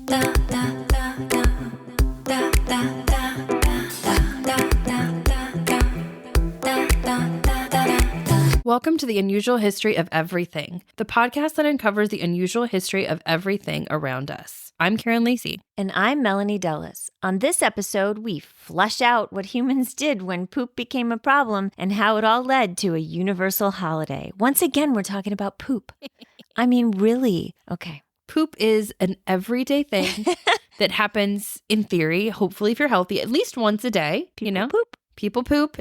Welcome to the Unusual History of Everything, the podcast that uncovers the unusual history of everything around us. I'm Karen Lacey. And I'm Melanie Dellis. On this episode, we flesh out what humans did when poop became a problem and how it all led to a universal holiday. Once again, we're talking about poop. I mean, really. Okay. Poop is an everyday thing that happens, in theory, hopefully if you're healthy, at least once a day. Poop. People poop.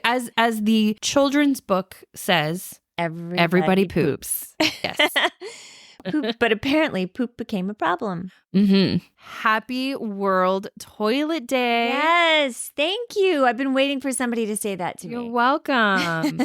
As the children's book says, everybody poops. Yes. Poop, but apparently poop became a problem. Mm-hmm. Happy World Toilet Day. Yes. Thank you. I've been waiting for somebody to say that to me. You're welcome.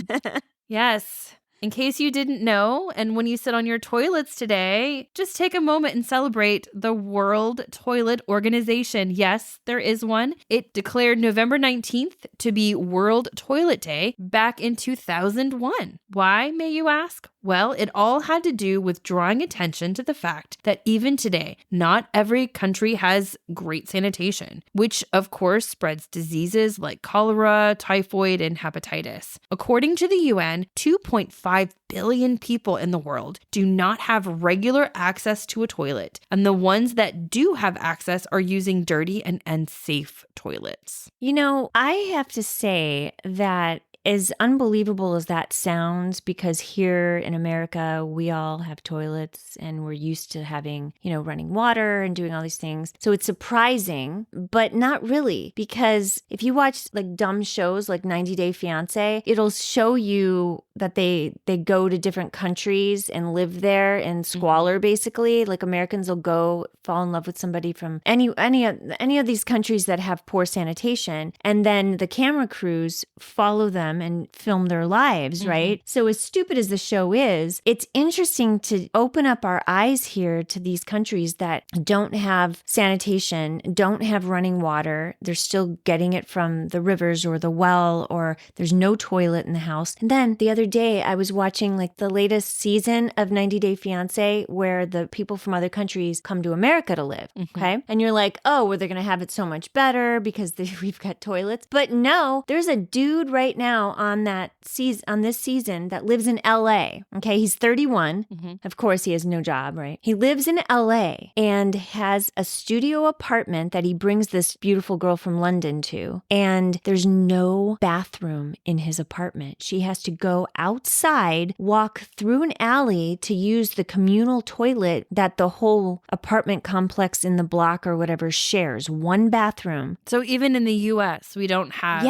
Yes. In case you didn't know, and when you sit on your toilets today, just take a moment and celebrate the World Toilet Organization. Yes, there is one. It declared November 19th to be World Toilet Day back in 2001. Why, may you ask? Well, it all had to do with drawing attention to the fact that even today, not every country has great sanitation, which of course spreads diseases like cholera, typhoid, and hepatitis. According to the UN, 2.5 billion people in the world do not have regular access to a toilet, and the ones that do have access are using dirty and unsafe toilets. You know, I have to say that as unbelievable as that sounds, because here in America, we all have toilets and we're used to having, running water and doing all these things. So it's surprising, but not really, because if you watch like dumb shows like 90 Day Fiancé, it'll show you that they go to different countries and live there in squalor, basically. Like Americans will go fall in love with somebody from any of these countries that have poor sanitation, and then the camera crews follow them and film their lives, right? So as stupid as the show is, it's interesting to open up our eyes here to these countries that don't have sanitation, don't have running water. They're still getting it from the rivers or the well, or there's no toilet in the house. And then the other day, I was watching like the latest season of 90 Day Fiancé, where the people from other countries come to America to live, okay? And you're like, oh, well, they're going to have it so much better because we've got toilets. But no, there's a dude right now on this season that lives in LA. Okay, he's 31. Of course, he has no job, right? He lives in LA and has a studio apartment that he brings this beautiful girl from London to. And there's no bathroom in his apartment. She has to go outside, walk through an alley to use the communal toilet that the whole apartment complex in the block or whatever shares. One bathroom. So even in the U.S., we don't have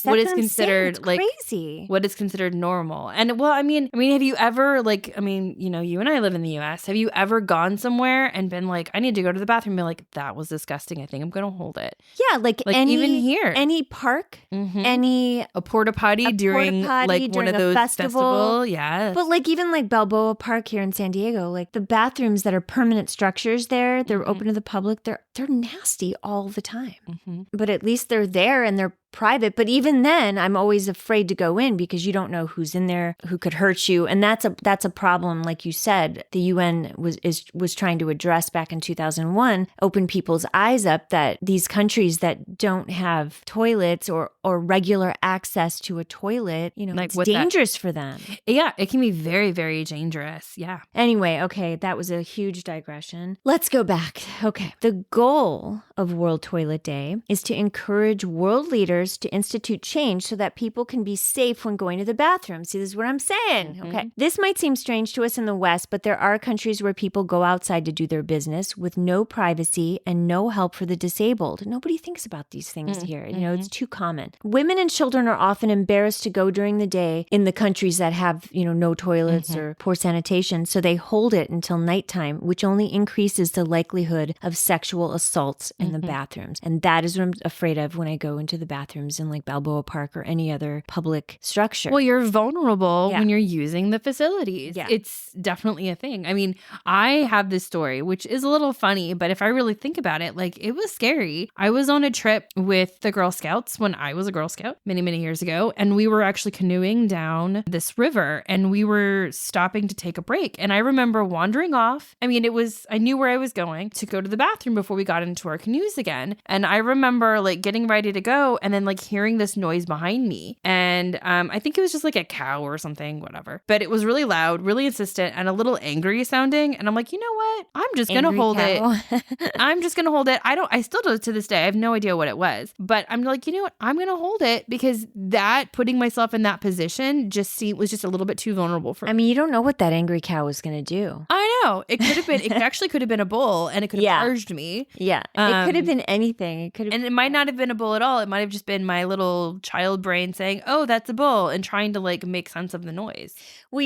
what is considered like crazy. What is considered normal. And well, I mean, have you ever you and I live in the U.S. Have you ever gone somewhere and been like, I need to go to the bathroom, and be like, that was disgusting. I think I'm going to hold it. Yeah, like even here, any park, a porta potty during one of those festival. Yeah. But like even like Balboa Park here in San Diego, like the bathrooms that are permanent structures there, they're open to the public. They're nasty all the time. But at least they're there and they're private. But even then, I'm always afraid to go in because you don't know who's in there, who could hurt you. And that's a problem, like you said, the UN was trying to address back in 2001, open people's eyes up that these countries that don't have toilets or regular access to a toilet, it's dangerous for them. Yeah, it can be very, very dangerous. Yeah. Anyway, okay, that was a huge digression. Let's go back. Okay. The goal of World Toilet Day is to encourage world leaders to institute change so that people can be safe when going to the bathroom. See, this is what I'm saying. Okay. This might seem strange to us in the West, but there are countries where people go outside to do their business with no privacy and no help for the disabled. Nobody thinks about these things here. It's too common. Women and children are often embarrassed to go during the day in the countries that have, no toilets or poor sanitation. So they hold it until nighttime, which only increases the likelihood of sexual assaults in the bathrooms. And that is what I'm afraid of when I go into the bathrooms in like Balboa Park or any other public structure. Well, you're vulnerable when you're using the facilities. Yeah. It's definitely a thing. I mean, I have this story, which is a little funny, but if I really think about it, like it was scary. I was on a trip with the Girl Scouts when I was a Girl Scout many, many years ago. And we were actually canoeing down this river and we were stopping to take a break. And I remember wandering off. I mean, I knew where I was going to go to the bathroom before we got into our canoes again. And I remember like getting ready to go and then like hearing this noise behind me. And I think it was just like a cow or something, whatever. But it was really loud, really insistent, and a little angry sounding. And I'm like, you know what? I'm just going to hold it. I'm just going to hold it. I still do it to this day. I have no idea what it was. But I'm like, you know what? I'm going to hold it because that putting myself in that position was just a little bit too vulnerable for me. I mean, you don't know what that angry cow was going to do. I know. It actually could have been a bull and it could have charged me. Yeah. It could have been anything. And it might not have been a bull at all. It might have just been my little child brain saying, oh, that's a bull, and trying to like make sense of the noise. Well,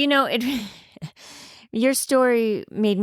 your story made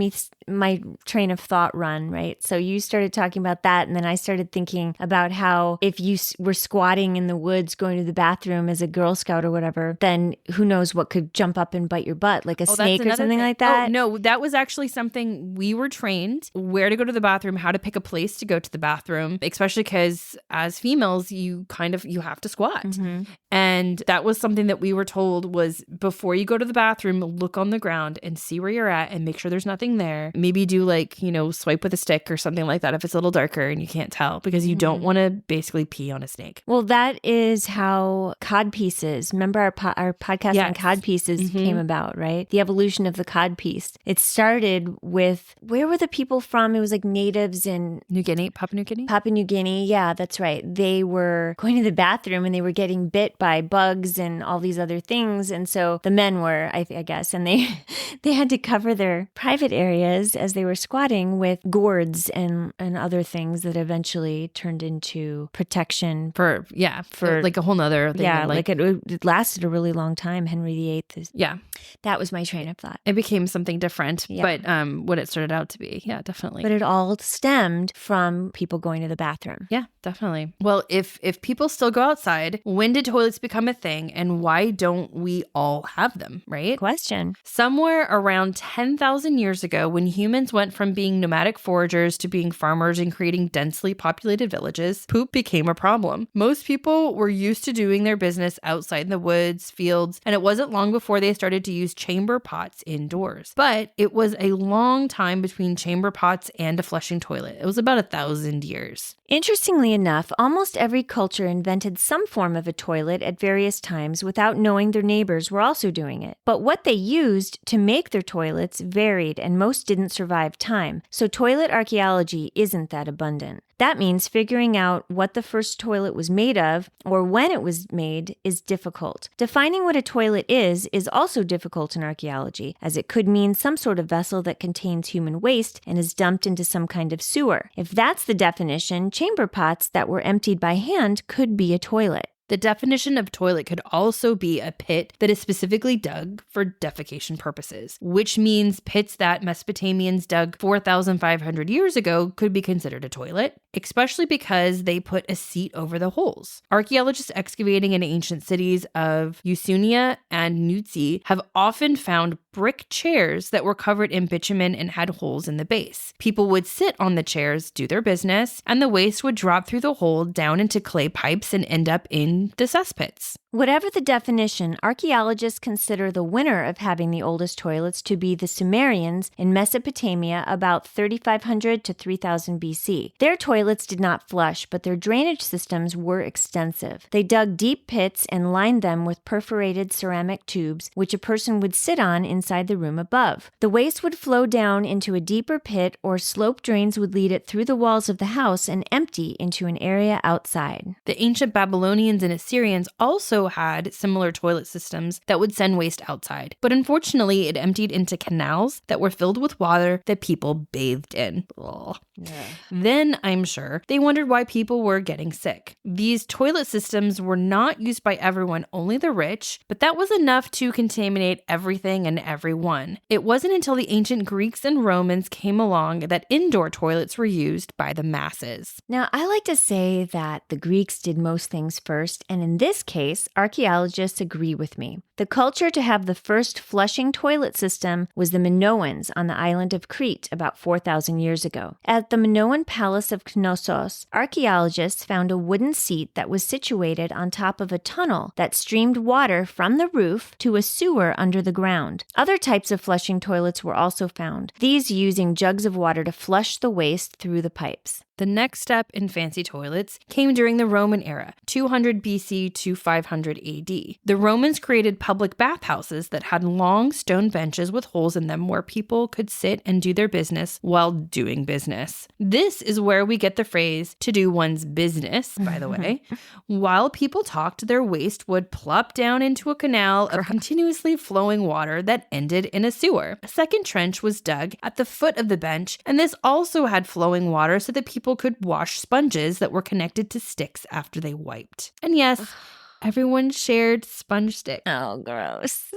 my train of thought run, right? So you started talking about that, and then I started thinking about how if you were squatting in the woods going to the bathroom as a Girl Scout or whatever, then who knows what could jump up and bite your butt, like a snake or something like that? Oh, no, that was actually something we were trained, where to go to the bathroom, how to pick a place to go to the bathroom, especially because as females, you have to squat. Mm-hmm. And that was something that we were told was before you go to the bathroom, look on the ground and see where you're at and make sure there's nothing there. Maybe do like, swipe with a stick or something like that if it's a little darker and you can't tell, because you don't want to basically pee on a snake. Well, that is how cod pieces, remember our podcast on cod pieces came about, right? The evolution of the cod piece. It started with, where were the people from? It was like natives in Papua New Guinea? Papua New Guinea. Yeah, that's right. They were going to the bathroom and they were getting bit by bugs and all these other things. And so the men were, I guess, and they had to cover their private areas as they were squatting with gourds and other things that eventually turned into protection for like a whole nother thing. Yeah, like it lasted a really long time. Henry VIII. Yeah. That was my train of thought. It became something different, but what it started out to be. Yeah, definitely. But it all stemmed from people going to the bathroom. Yeah, definitely. Well, if people still go outside, when did toilets become a thing and why don't we all have them, right? Question. Somewhere around 10,000 years ago, when humans went from being nomadic foragers to being farmers and creating densely populated villages, poop became a problem. Most people were used to doing their business outside in the woods, fields, and it wasn't long before they started to use chamber pots indoors. But it was a long time between chamber pots and a flushing toilet. It was about 1,000 years. Interestingly enough, almost every culture invented some form of a toilet at various times without knowing their neighbors were also doing it. But what they used to make their toilets varied, and most didn't survive time, so toilet archaeology isn't that abundant. That means figuring out what the first toilet was made of or when it was made is difficult. Defining what a toilet is also difficult in archaeology, as it could mean some sort of vessel that contains human waste and is dumped into some kind of sewer. If that's the definition, chamber pots that were emptied by hand could be a toilet. The definition of toilet could also be a pit that is specifically dug for defecation purposes, which means pits that Mesopotamians dug 4,500 years ago could be considered a toilet, especially because they put a seat over the holes. Archaeologists excavating in ancient cities of Usunia and Nutsi have often found brick chairs that were covered in bitumen and had holes in the base. People would sit on the chairs, do their business, and the waste would drop through the hole down into clay pipes and end up in the cesspits. Whatever the definition, archaeologists consider the winner of having the oldest toilets to be the Sumerians in Mesopotamia about 3,500 to 3,000 BC. Their toilets did not flush, but their drainage systems were extensive. They dug deep pits and lined them with perforated ceramic tubes, which a person would sit on inside the room above. The waste would flow down into a deeper pit, or slope drains would lead it through the walls of the house and empty into an area outside. The ancient Babylonians and Assyrians also also had similar toilet systems that would send waste outside. But unfortunately, it emptied into canals that were filled with water that people bathed in. Ugh. Yeah. Then, I'm sure, they wondered why people were getting sick. These toilet systems were not used by everyone, only the rich, but that was enough to contaminate everything and everyone. It wasn't until the ancient Greeks and Romans came along that indoor toilets were used by the masses. Now, I like to say that the Greeks did most things first, and in this case, archaeologists agree with me. The culture to have the first flushing toilet system was the Minoans on the island of Crete about 4,000 years ago. At the Minoan palace of Knossos, archaeologists found a wooden seat that was situated on top of a tunnel that streamed water from the roof to a sewer under the ground. Other types of flushing toilets were also found, these using jugs of water to flush the waste through the pipes. The next step in fancy toilets came during the Roman era, 200 BC to 500 AD. The Romans created public bathhouses that had long stone benches with holes in them where people could sit and do their business while doing business. This is where we get the phrase, to do one's business, by the way. While people talked, their waste would plop down into a canal of continuously flowing water that ended in a sewer. A second trench was dug at the foot of the bench, and this also had flowing water so that people could wash sponges that were connected to sticks after they wiped. And yes, everyone shared sponge sticks. Oh, gross.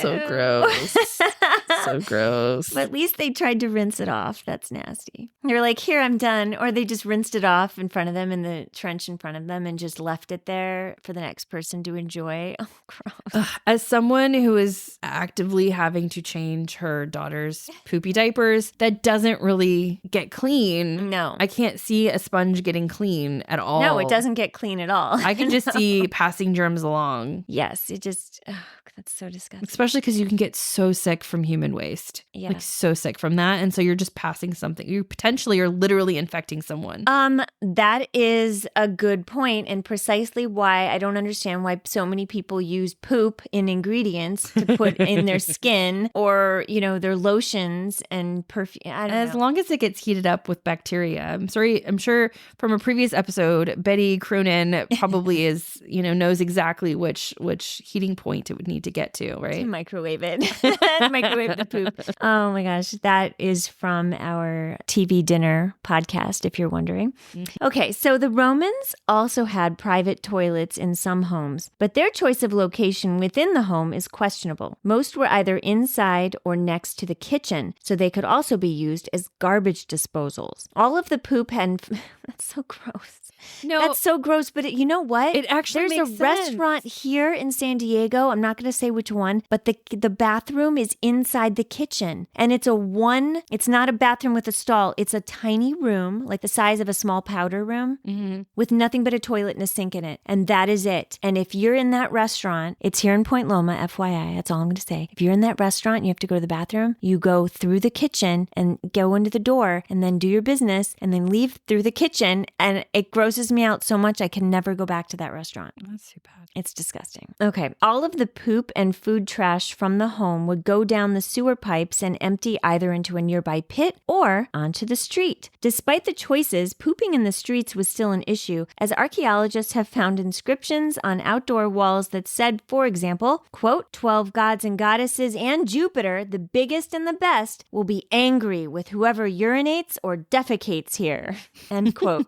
So gross. So gross. But at least they tried to rinse it off. That's nasty. They're like, here, I'm done. Or they just rinsed it off in front of them in the trench in front of them and just left it there for the next person to enjoy. Oh, gross. As someone who is actively having to change her daughter's poopy diapers, that doesn't really get clean. No. I can't see a sponge getting clean at all. No, it doesn't get clean at all. I can just see passing germs along. Yes, it just, that's so disgusting. Especially because you can get so sick from human waste. Yeah. Like so sick from that. And so you're just passing something. You potentially are literally infecting someone. That is a good point, and precisely why I don't understand why so many people use poop in ingredients to put in their skin or, their lotions and perfume. I don't know. As long as it gets heated up with bacteria. I'm sure from a previous episode, Betty Cronin probably knows exactly which heating point it would need to get to, right? Microwave it. Microwave the poop. Oh my gosh. That is from our TV dinner podcast, if you're wondering. Mm-hmm. Okay, so the Romans also had private toilets in some homes, but their choice of location within the home is questionable. Most were either inside or next to the kitchen, so they could also be used as garbage disposals. All of the poop had... That's so gross. No, that's so gross. But you know what? It actually There's makes a restaurant here in San Diego. I'm not going to say which one, but the bathroom is inside the kitchen, and it's not a bathroom with a stall. It's a tiny room, like the size of a small powder room, with nothing but a toilet and a sink in it, and that is it. And if you're in that restaurant, it's here in Point Loma, FYI. That's all I'm going to say. If you're in that restaurant, and you have to go to the bathroom. You go through the kitchen and go into the door, and then do your business, and then leave through the kitchen. And it grosses me out so much I can never go back to that restaurant. That's too bad. It's disgusting. Okay, all of the poop and food trash from the home would go down the sewer pipes and empty either into a nearby pit or onto the street. Despite the choices, pooping in the streets was still an issue, as archaeologists have found inscriptions on outdoor walls that said, for example, quote, 12 gods and goddesses and Jupiter, the biggest and the best, will be angry with whoever urinates or defecates here, end quote.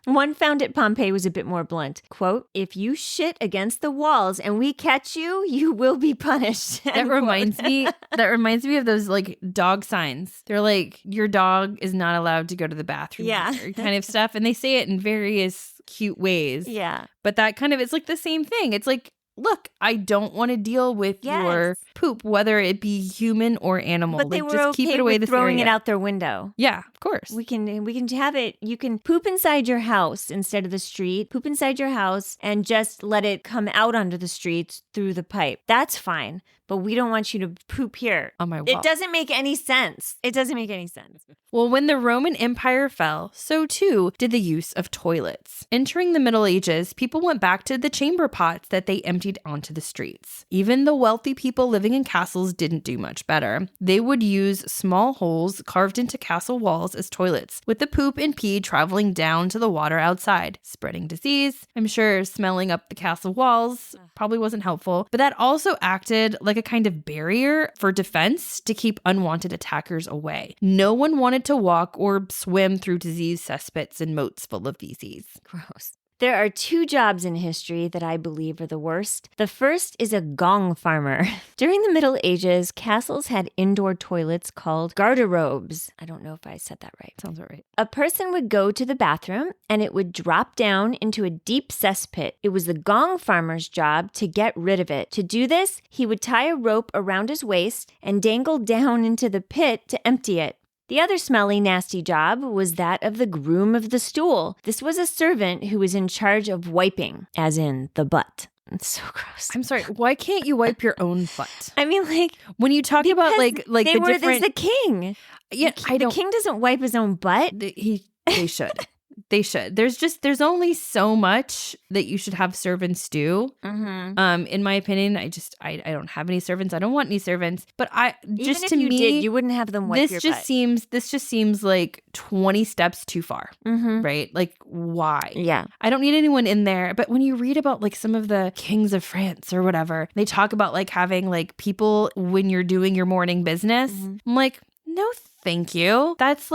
One found at Pompeii was a bit more blunt. Quote, if you shit against the walls and we catch you, you will be punished. That reminds me of those like dog signs. They're like, your dog is not allowed to go to the bathroom. Yeah. Kind of stuff. And they say it in various cute ways. Yeah. But that kind of, it's like the same thing. It's like, look, I don't want to deal with your poop, whether it be human or animal. But they were just okay keep it away with throwing it out their window. Yeah, of course. We can have it. You can poop inside your house instead of the street. Poop inside your house and just let it come out onto the streets through the pipe. That's fine. but we don't want you to poop here. On my wall. It doesn't make any sense. It doesn't make any sense. Well, when the Roman Empire fell, so too did the use of toilets. Entering the Middle Ages, people went back to the chamber pots that they emptied onto the streets. Even the wealthy people living in castles didn't do much better. They would use small holes carved into castle walls as toilets, with the poop and pee traveling down to the water outside, spreading disease. I'm sure smelling up the castle walls probably wasn't helpful, but that also acted like a kind of barrier for defense to keep unwanted attackers away. No one wanted to walk or swim through disease cesspits and moats full of feces. Gross. There are 2 jobs in history that I believe are the worst. The first is a gong farmer. During the Middle Ages, castles had indoor toilets called garderobes. I don't know if I said that right. Sounds all right. A person would go to the bathroom and it would drop down into a deep cesspit. It was the gong farmer's job to get rid of it. To do this, he would tie a rope around his waist and dangle down into the pit to empty it. The other smelly, nasty job was that of the groom of the stool. This was a servant who was in charge of wiping, as in the butt. It's so gross. I'm sorry. Why can't you wipe your own butt? I mean, like, when you talk about like they the were different, the king. Yeah, I don't. The king doesn't wipe his own butt. They should. They should. There's only so much that you should have servants do. Mm-hmm. In my opinion, I don't have any servants. I don't want any servants. But Even if you did, you wouldn't have them wipe your butt. This just seems like 20 steps too far, right? Like, why? Yeah. I don't need anyone in there. But when you read about like some of the kings of France or whatever, they talk about like having like people when you're doing your morning business. I'm like, no, thank you. That's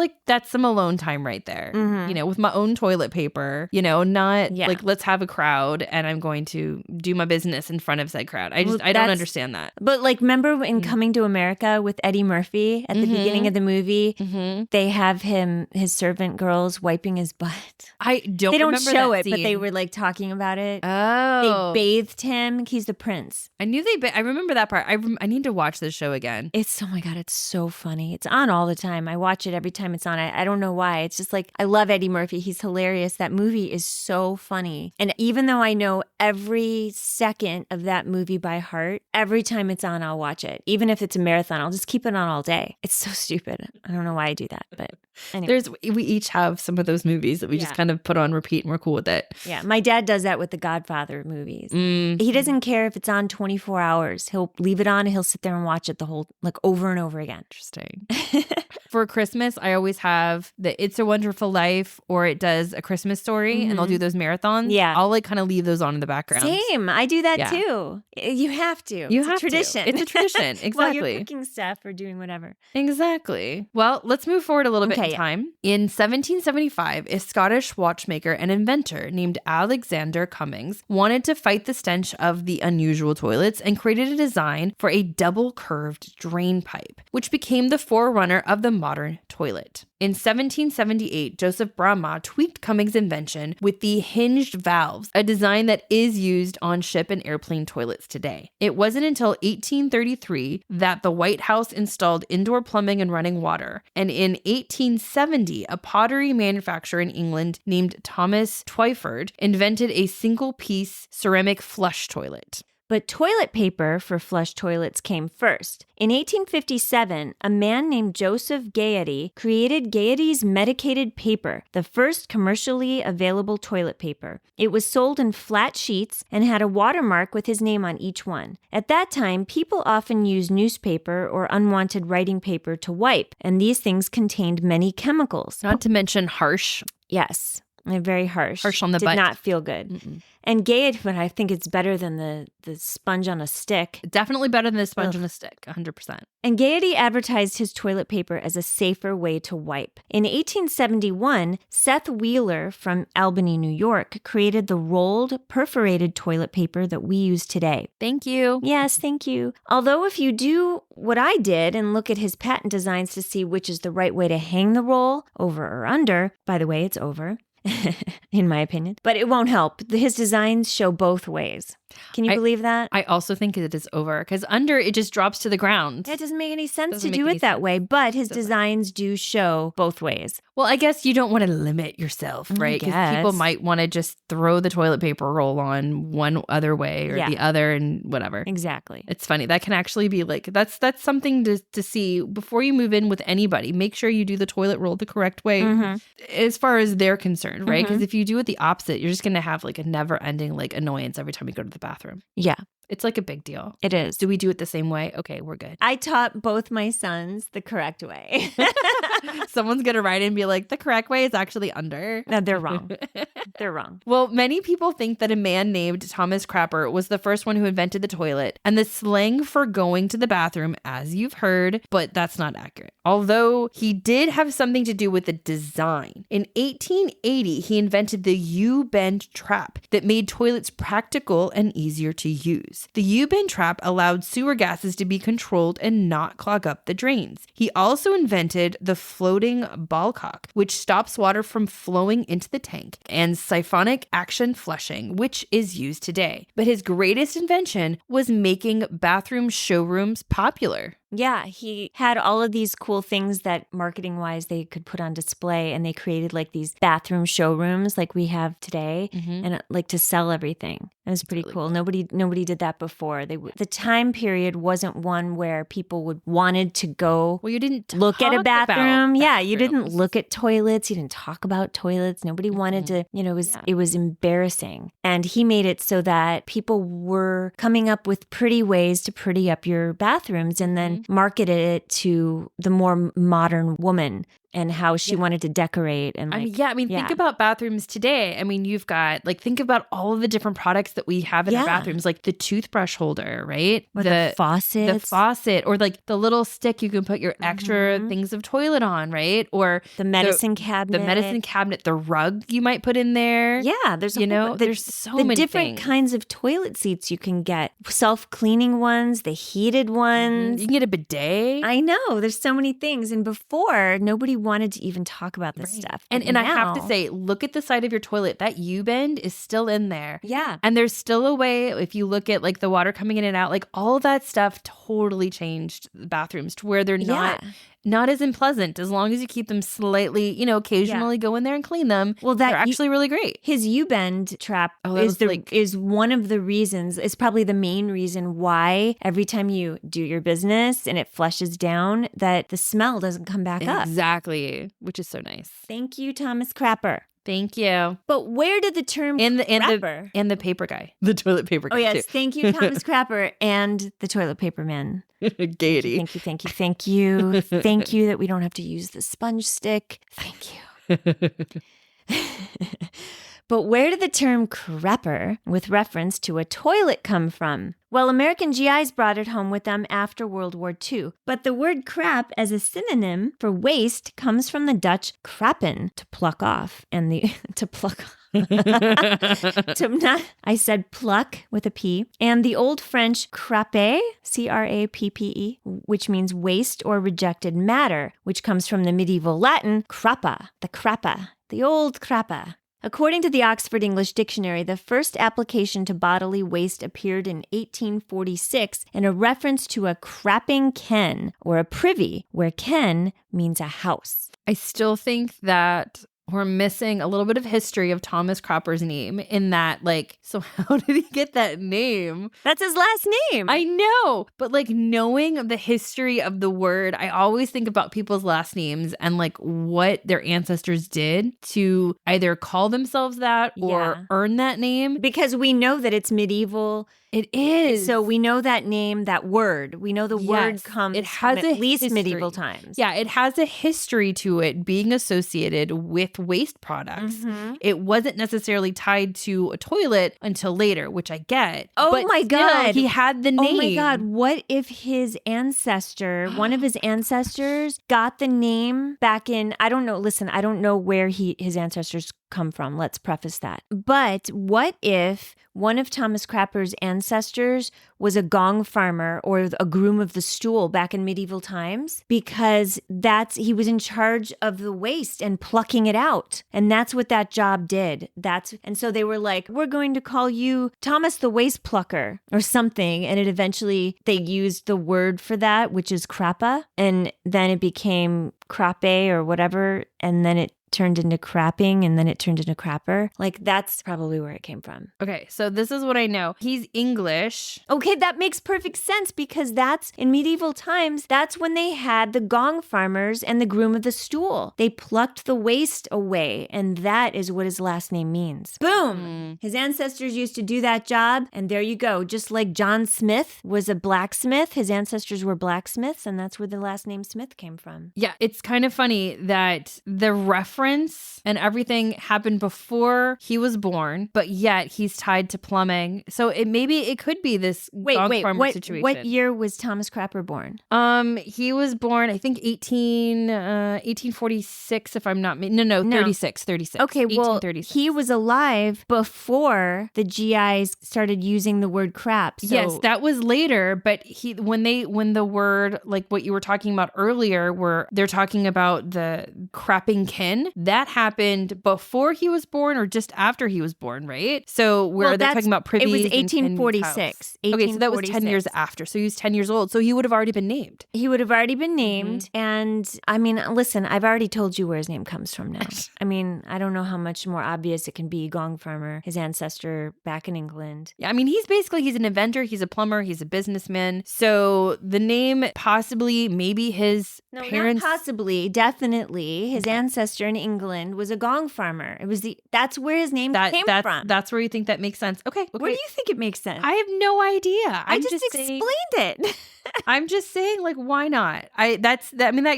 some alone time right there. You know, with my own toilet paper, you know, not like let's have a crowd and I'm going to do my business in front of said crowd. I don't understand that. But like, remember in Coming to America with Eddie Murphy at the beginning of the movie, they have his servant girls wiping his butt. I don't. They don't remember show that it, but scene. they were like talking about it. Oh, they bathed him. He's the prince. I knew I remember that part. I need to watch this show again. Oh my God, it's so funny. It's on all the time. I watch it every time it's on. I don't know why. It's just like, I love Eddie Murphy. He's hilarious. That movie is so funny. And even though I know every second of that movie by heart, every time it's on, I'll watch it. Even if it's a marathon, I'll just keep it on all day. It's so stupid. I don't know why I do that, but anyway. We each have some of those movies that we just kind of put on repeat and we're cool with it. Yeah. My dad does that with the Godfather movies. He doesn't care if it's on 24 hours. He'll leave it on and he'll sit there and watch it the whole, like, over and over again. Interesting. For Christmas, I always have the It's a Wonderful Life, or it does A Christmas Story, and they'll do those marathons. Yeah. I'll like kind of leave those on in the background. Same. I do that too. You have to. It's a tradition. It's a tradition. Exactly. While you're cooking stuff or doing whatever. Exactly. Well, let's move forward a little bit in time. In 1775, a Scottish watchmaker and inventor named Alexander Cummings wanted to fight the stench of the unusual toilets and created a design for a double curved drain pipe, which became the forerunner of the modern toilet. In 1778, Joseph Bramah tweaked Cummings' invention with the hinged valves, a design that is used on ship and airplane toilets today. It wasn't until 1833 that the White House installed indoor plumbing and running water, and in 1870, a pottery manufacturer in England named Thomas Twyford invented a single-piece ceramic flush toilet. But toilet paper for flush toilets came first. In 1857, a man named Joseph Gaiety created Gaiety's medicated paper, the first commercially available toilet paper. It was sold in flat sheets and had a watermark with his name on each one. At that time, people often used newspaper or unwanted writing paper to wipe, and these things contained many chemicals. Not to mention harsh. Yes. Very harsh. Harsh on the butt. Did not feel good. And Gaiety, but I think it's better than the sponge on a stick. Definitely better than the sponge on a stick, 100%. And Gaiety advertised his toilet paper as a safer way to wipe. In 1871, Seth Wheeler from Albany, New York, created the rolled, perforated toilet paper that we use today. Thank you. Yes, thank you. Although if you do what I did and look at his patent designs to see which is the right way to hang the roll, over or under, by the way, it's over, in my opinion, but it won't help. His designs show both ways. Can you believe that? I also think it is over because under it just drops to the ground. It doesn't make any sense Doesn't to make do any it that sense. way, but his designs do show both ways. Well, I guess you don't want to limit yourself, right? Because people might want to just throw the toilet paper roll on one other way or the other and whatever. Exactly. It's funny. That can actually be like, that's something to see before you move in with anybody. Make sure you do the toilet roll the correct way as far as they're concerned, right? Because if you do it the opposite, you're just going to have like a never ending like annoyance every time you go to the bathroom. Yeah. It's like a big deal. It is. Do we do it the same way? Okay, we're good. I taught both my sons the correct way. Someone's going to write in and be like, the correct way is actually under. No, they're wrong. They're wrong. Well, many people think that a man named Thomas Crapper was the first one who invented the toilet and the slang for going to the bathroom, as you've heard, but that's not accurate. Although he did have something to do with the design. In 1880, he invented the U-bend trap that made toilets practical and easier to use. The U-bend trap allowed sewer gases to be controlled and not clog up the drains. He also invented the floating ball cock, which stops water from flowing into the tank, and siphonic action flushing, which is used today. But his greatest invention was making bathroom showrooms popular. Yeah, he had all of these cool things that marketing-wise they could put on display, and they created like these bathroom showrooms like we have today, and like to sell everything. It was pretty cool. Nobody did that before. The time period wasn't one where people wanted to go. Well, you didn't look at a bathroom. Yeah, you didn't bathrooms. look at toilets. You didn't talk about toilets. Nobody wanted to. It was embarrassing, and he made it so that people were coming up with pretty ways to pretty up your bathrooms, and then marketed it to the more modern woman and how she wanted to decorate. And think about bathrooms today. I mean, you've got think about all of the different products that we have in our bathrooms, like the toothbrush holder, right? Or the faucet, or like the little stick you can put your extra things of toilet on, right? Or the medicine cabinet, the rug you might put in there. Yeah, there's there's so many different things. kinds of toilet seats you can get. Self-cleaning ones, the heated ones. You can get a bidet. I know. There's so many things. And before, nobody wanted to even talk about this stuff. And I have to say, look at the side of your toilet. That U-bend is still in there. Yeah. And there's still a way, if you look at like the water coming in and out, like all of that stuff totally changed the bathrooms to where they're not as unpleasant as long as you keep them slightly, occasionally go in there and clean them. Well, they're actually really great. His U-bend trap is one of the reasons, it's probably the main reason why every time you do your business and it flushes down, that the smell doesn't come back up. Exactly, which is so nice. Thank you, Thomas Crapper. Thank you. But where did the term crapper and the paper guy, the toilet paper guy? Oh yes, too. Thank you, Thomas Crapper, and the toilet paper man. Gaiety. Thank you. Thank you that we don't have to use the sponge stick. Thank you. But where did the term crapper with reference to a toilet come from? Well, American GIs brought it home with them after World War II. But the word crap as a synonym for waste comes from the Dutch krappen, to pluck off, and the to pluck off. I said pluck with a P, and the Old French crappe, C-R-A-P-P-E, which means waste or rejected matter, which comes from the medieval Latin crappa, the old crappa. According to the Oxford English Dictionary, the first application to bodily waste appeared in 1846 in a reference to a crapping ken, or a privy, where ken means a house. I still think that we're missing a little bit of history of Thomas Crapper's name in that, so how did he get that name? That's his last name. I know, but knowing the history of the word, I always think about people's last names and what their ancestors did to either call themselves that or earn that name. Because we know that it's medieval. It is. So we know that name, that word. We know the word comes from at least medieval times. Yeah, it has a history to it being associated with waste products. It wasn't necessarily tied to a toilet until later, which I get. Oh my God. He had the name. Oh my God. What if his ancestor, one of his ancestors, got the name back in, I don't know, listen, I don't know where his ancestors come from. Let's preface that. But what if one of Thomas Crapper's ancestors was a gong farmer or a groom of the stool back in medieval times? Because he was in charge of the waste and plucking it out. And that's what that job did. And so they were like, we're going to call you Thomas the Waste Plucker or something. And they used the word for that, which is crappa. And then it became crappe or whatever. And then it turned into crapping, and then it turned into crapper. Like, that's probably where it came from. Okay, so this is what I know. He's English. Okay, that makes perfect sense because that's, in medieval times, that's when they had the gong farmers and the groom of the stool. They plucked the waste away, and that is what his last name means. Boom! His ancestors used to do that job, and there you go. Just like John Smith was a blacksmith, his ancestors were blacksmiths, and that's where the last name Smith came from. Yeah, it's kind of funny that the reference and everything happened before he was born, but yet he's tied to plumbing. So it could be this gong farmer situation. What year was Thomas Crapper born? He was born, I think 1846, if I'm not 36. Okay, well, he was alive before the GIs started using the word crap. So. Yes, that was later, but when the word, like what you were talking about earlier, where they're talking about the crapping kin, that happened before he was born or just after he was born, right? So they're talking about privies. It was 1846. Okay, so that was 10 years after. So he was 10 years old. So he would have already been named. And I mean, listen, I've already told you where his name comes from now. I mean, I don't know how much more obvious it can be. Gong farmer, his ancestor back in England. Yeah, I mean, he's an inventor. He's a plumber. He's a businessman. So the name possibly, maybe his parents. Not possibly, definitely. His ancestor in England was a gong farmer. That's where his name came from. That's where you think that makes sense. Okay. Where do you think it makes sense? I have no idea. I just explained it. I'm just saying, like, why not? That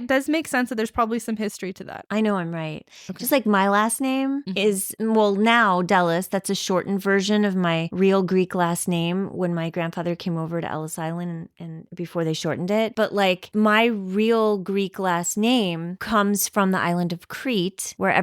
does make sense that there's probably some history to that. I know I'm right. Okay. Just like my last name is, well, now Delis, that's a shortened version of my real Greek last name when my grandfather came over to Ellis Island and before they shortened it. But like my real Greek last name comes from the island of Crete, where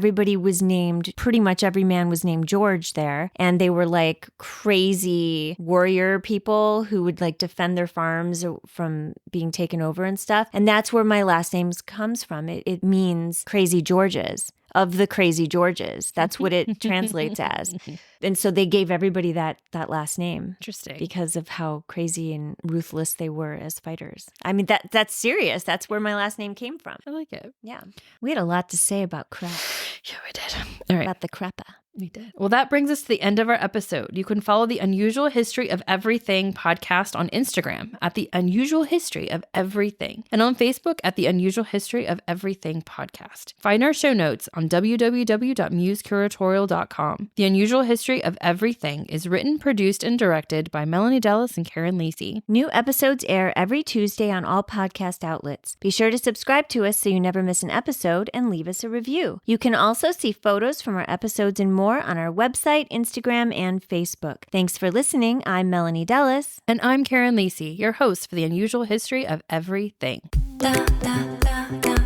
pretty much every man was named George there. And they were like crazy warrior people who would like defend their farms from being taken over and stuff. And that's where my last name comes from. It means crazy Georges. Of the crazy Georges. That's what it translates as. And so they gave everybody that last name. Interesting. Because of how crazy and ruthless they were as fighters. I mean, that's serious. That's where my last name came from. I like it. Yeah. We had a lot to say about crap. Yeah, we did. All right. About the crappa. We did. Well, that brings us to the end of our episode. You can follow the Unusual History of Everything podcast on Instagram at the Unusual History of Everything and on Facebook at the Unusual History of Everything podcast. Find our show notes on www.musecuratorial.com. The Unusual History of Everything is written, produced, and directed by Melanie Dellis and Karen Lacey. New episodes air every Tuesday on all podcast outlets. Be sure to subscribe to us so you never miss an episode and leave us a review. You can also see photos from our episodes and more on our website, Instagram, and Facebook. Thanks for listening. I'm Melanie Dellis. And I'm Karen Lacey, your host for the Unusual History of Everything. Da, da, da, da.